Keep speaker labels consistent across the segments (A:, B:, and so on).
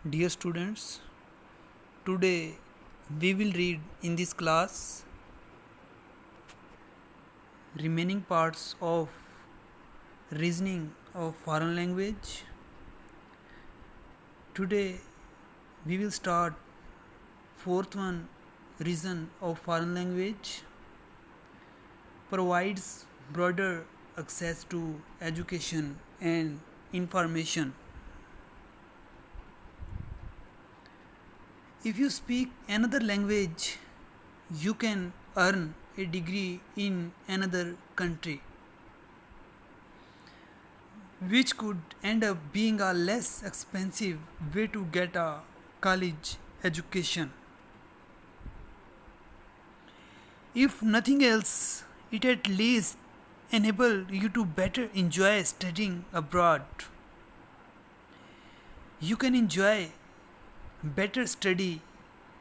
A: Dear students, today we will read in this class remaining parts of reasoning of foreign language. Today we will start fourth one, reason of foreign language provides broader access to education and information. If you speak another language, you can earn a degree in another country, which could end up being a less expensive way to get a college education. If nothing else, it at least enable you to better enjoy studying abroad. You can enjoy better study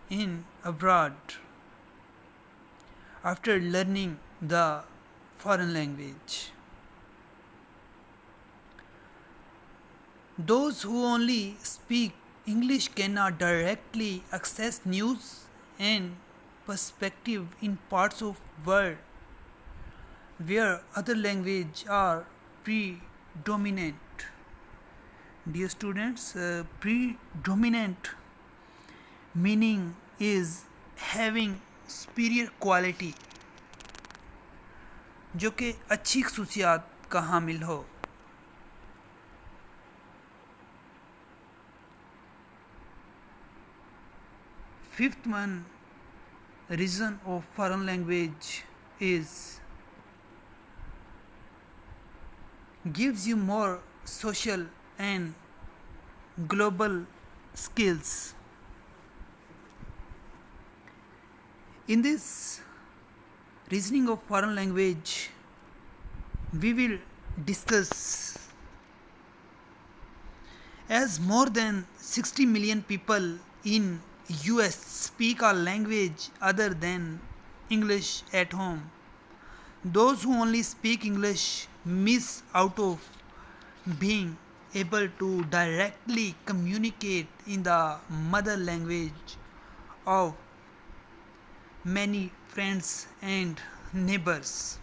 A: in abroad after learning the foreign language. Those who only speak English cannot directly access news and perspective in parts of world where other language are predominant. Dear students, predominant meaning is having superior quality, जो कि अच्छी खसूसियात का हामिल हो. Fifth one, reason of foreign language is gives you more social and global skills. In this reasoning of foreign language, we will discuss as more than 60 million people in US speak a language other than English at home. Those who only speak English miss out of being able to directly communicate in the mother language of many friends and neighbors.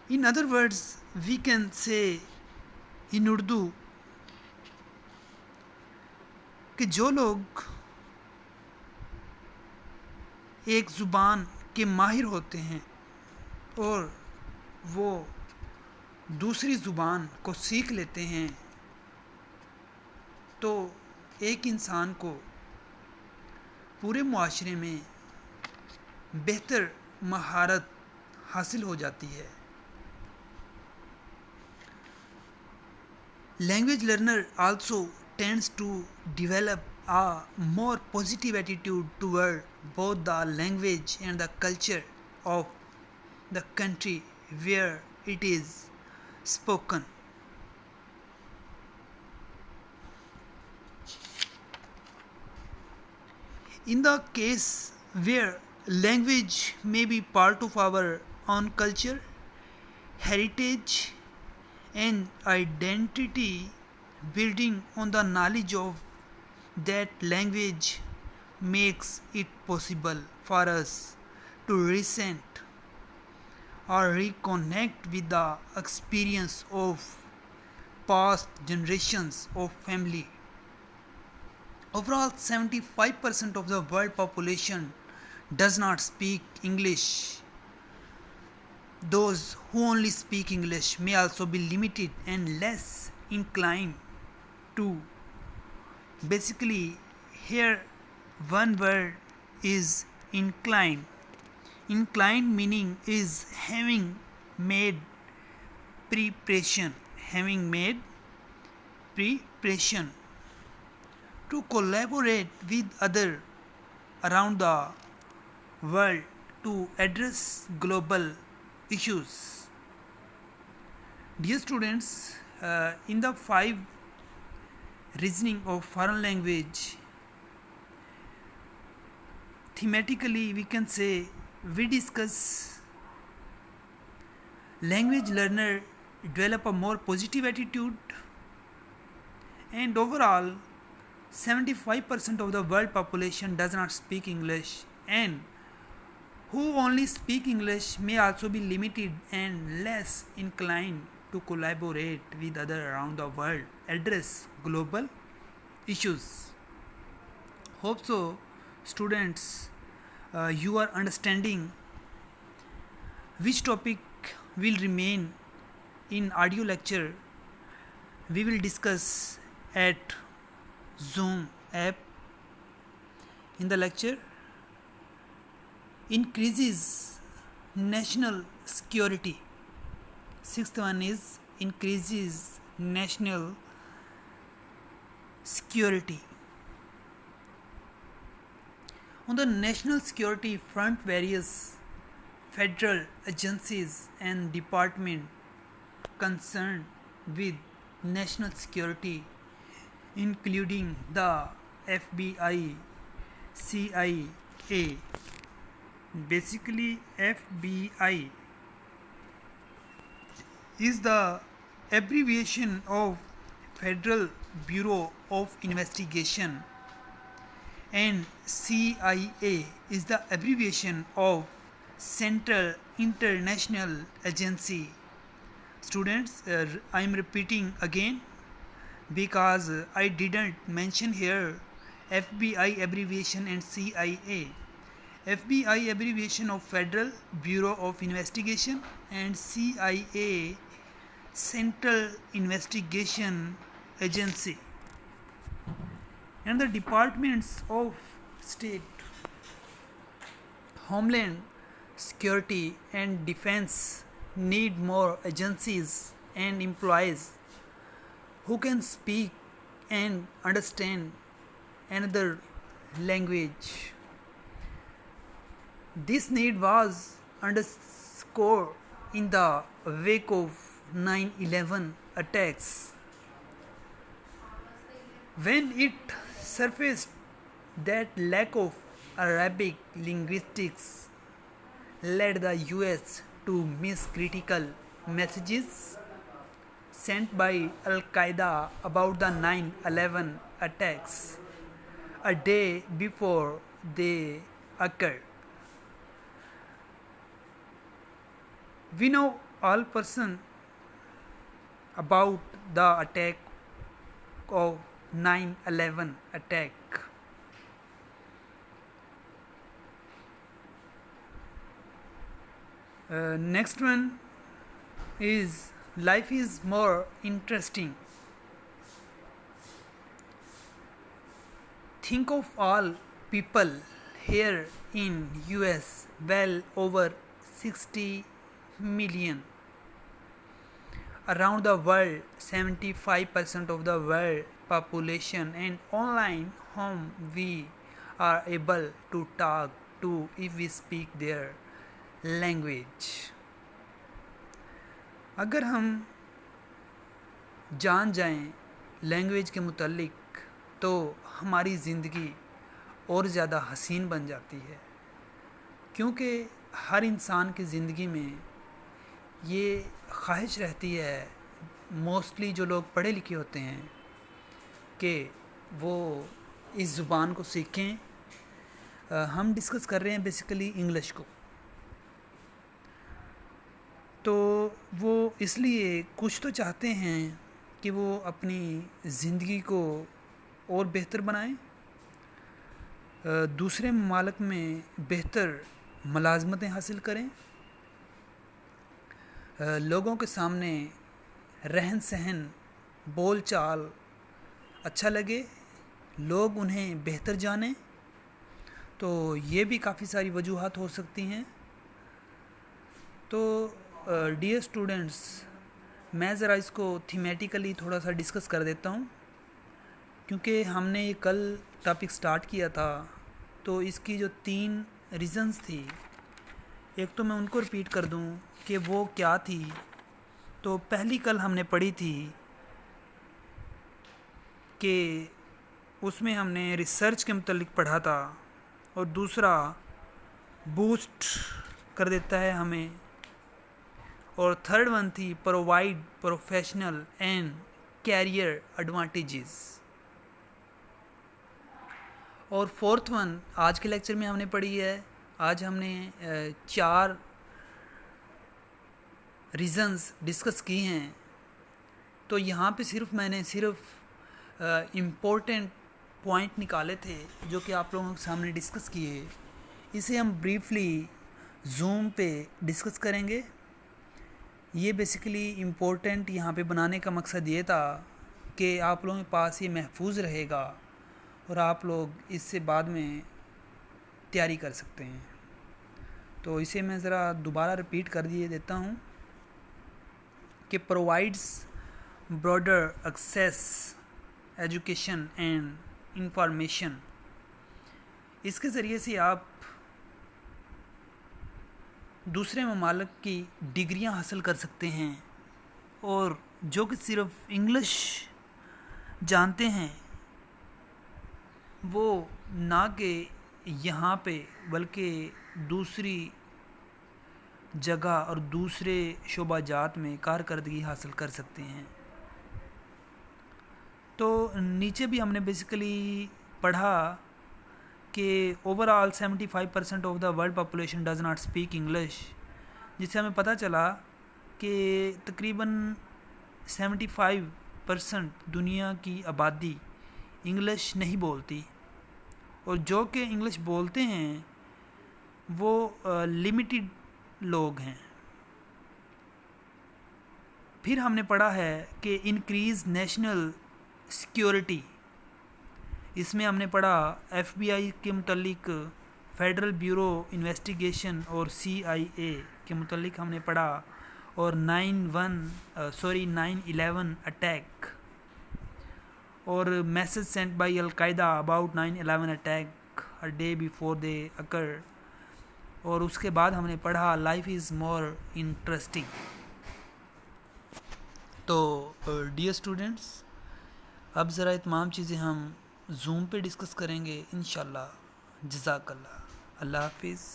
A: In other words, we can say in Urdu कि जो लोग एक ज़ुबान के माहिर होते हैं और वो दूसरी ज़ुबान को सीख लेते हैं, तो एक इंसान को पूरे मुआशरे में बेहतर महारत हासिल हो जाती है. Language learner also tends to develop a more positive attitude toward both the language and the culture of the country where it is spoken. In the case where language may be part of our own culture, heritage, and identity, building on the knowledge of that language makes it possible for us to resent or reconnect with the experience of past generations of family. Overall, 75% of the world population does not speak English. Those who only speak English may also be limited and less inclined to. Basically, here one word is inclined. Inclined meaning is having made preparation, having made preparation to collaborate with other around the world to address global issues. Dear students, in the five reasoning of foreign language, thematically we can say we discuss language learner develop a more positive attitude And overall, 75% of the world population does not speak English, and who only speak English may also be limited and less inclined to collaborate with others around the world, address global issues. Hope so, students, you are understanding which topic will remain in audio lecture. We will discuss at Zoom app in the lecture. Increases national security. Sixth one is increases national security. On the national security front, various federal agencies and departments concerned with national security, including the FBI, CIA. Basically, FBI is the abbreviation of Federal Bureau of Investigation, and CIA is the abbreviation of Central International Agency. Students, I am repeating again because I didn't mention here FBI abbreviation and CIA. FBI abbreviation of Federal Bureau of Investigation, and CIA Central Investigation Agency. And the departments of state, Homeland Security and Defense need more agencies and employees who can speak and understand another language. This need was underscored in the wake of 9/11 attacks, when it surfaced that lack of Arabic linguistics led the US to miss critical messages sent by Al Qaeda about the 9/11 attacks a day before they occurred. We know all person about the attack of 9/11 attack. Next one is life is more interesting. Think of all people here in US, well over 60 million. Around the world, 75% of the world population, and online whom we are able to talk to if we speak their language. अगर हम जान जाएं language के मुतालिक तो हमारी ज़िंदगी और ज़्यादा हसीन बन जाती है, क्योंकि हर इंसान की ज़िंदगी में ये ख्वाहिश रहती है, मोस्टली जो लोग पढ़े लिखे होते हैं, कि वो इस ज़ुबान को सीखें. हम डिस्कस कर रहे हैं बेसिकली इंग्लिश को. तो वो इसलिए कुछ तो चाहते हैं कि वो अपनी ज़िंदगी को और बेहतर बनाएं, दूसरे ममालिक में बेहतर मुलाज़मतें हासिल करें, लोगों के सामने रहन सहन बोल चाल अच्छा लगे, लोग उन्हें बेहतर जानें. तो ये भी काफ़ी सारी वजूहात हो सकती हैं. तो डियर स्टूडेंट्स, मैं ज़रा इसको थीमेटिकली थोड़ा सा डिस्कस कर देता हूँ, क्योंकि हमने ये कल टॉपिक स्टार्ट किया था. तो इसकी जो 3 रीज़न्स थी, एक तो मैं उनको रिपीट कर दूँ कि वो क्या थी. तो पहली कल हमने पढ़ी थी कि उसमें हमने रिसर्च के मुतालिक पढ़ा था, और दूसरा बूस्ट कर देता है हमें, और थर्ड वन थी provide professional and career advantages. और फोर्थ वन आज के लेक्चर में हमने पढ़ी है। आज हमने 4 रीज़न्स डिस्कस किए हैं। तो यहाँ पे मैंने सिर्फ इम्पोर्टेंट पॉइंट निकाले थे जो कि आप लोगों के सामने डिस्कस किए। इसे हम ब्रीफली जूम पे डिस्कस करेंगे। ये बेसिकली इम्पोर्टेंट यहाँ पे बनाने का मकसद ये था कि आप लोगों के पास ये महफूज रहेगा और आप लोग इससे बाद में तैयारी कर सकते हैं। तो इसे मैं ज़रा दोबारा रिपीट कर दिए देता हूँ कि provides broader access education and information. इसके ज़रिए से आप दूसरे ममालिक की डिग्रियां हासिल कर सकते हैं और जो कि सिर्फ इंग्लिश जानते हैं वो ना कि यहाँ पे बल्कि दूसरी जगह और दूसरे शोबाजात में कारकर्दगी हासिल कर सकते हैं। तो नीचे भी हमने बेसिकली पढ़ा कि overall 75% of the world population does not speak English, जिससे हमें पता चला कि तकरीबन 75% दुनिया की आबादी इंग्लिश नहीं बोलती और जो कि इंग्लिश बोलते हैं वो लिमिटेड लोग हैं। फिर हमने पढ़ा है कि इंक्रीज़ नेशनल सिक्योरिटी। इसमें हमने पढ़ा FBI के मुतल्लिक, फेडरल ब्यूरो इन्वेस्टिगेशन और CIA के मुतल्लिक हमने पढ़ा, और 9/11 अटैक और message sent by Al-Qaeda about 9/11 attack a day before they occur. और उसके बाद हमने पढ़ा लाइफ इज़ मोर इंटरेस्टिंग। तो डियर स्टूडेंट्स, अब ज़रा ये तमाम चीज़ें हम जूम पे डिस्कस करेंगे इंशाल्लाह। जज़ाकल्लाह। अल्लाह हाफिज़।